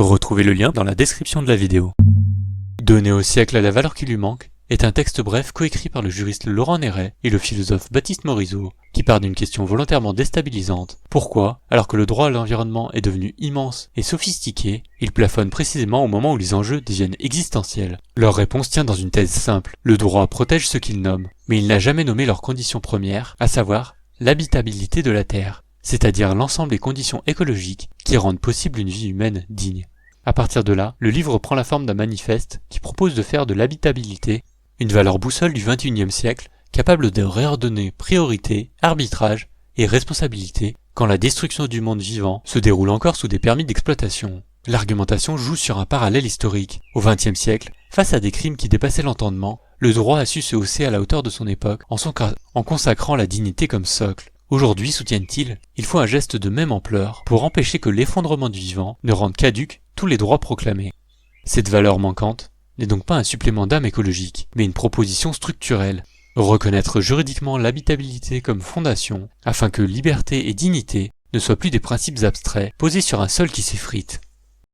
Retrouvez le lien dans la description de la vidéo. Donner au siècle la valeur qui lui manque est un texte bref coécrit par le juriste Laurent Néret et le philosophe Baptiste Morisot, qui part d'une question volontairement déstabilisante. Pourquoi, alors que le droit à l'environnement est devenu immense et sophistiqué, il plafonne précisément au moment où les enjeux deviennent existentiels? Leur réponse tient dans une thèse simple. Le droit protège ce qu'il nomme, mais il n'a jamais nommé leur condition première, à savoir l'habitabilité de la Terre, c'est-à-dire l'ensemble des conditions écologiques qui rendent possible une vie humaine digne. À partir de là, le livre prend la forme d'un manifeste qui propose de faire de l'habitabilité une valeur boussole du XXIe siècle, capable de réordonner priorité, arbitrage et responsabilité quand la destruction du monde vivant se déroule encore sous des permis d'exploitation. L'argumentation joue sur un parallèle historique. Au XXe siècle, face à des crimes qui dépassaient l'entendement, le droit a su se hausser à la hauteur de son époque en consacrant la dignité comme socle. Aujourd'hui, soutiennent-ils, il faut un geste de même ampleur pour empêcher que l'effondrement du vivant ne rende caducs tous les droits proclamés. Cette valeur manquante n'est donc pas un supplément d'âme écologique, mais une proposition structurelle. Reconnaître juridiquement l'habitabilité comme fondation, afin que liberté et dignité ne soient plus des principes abstraits posés sur un sol qui s'effrite.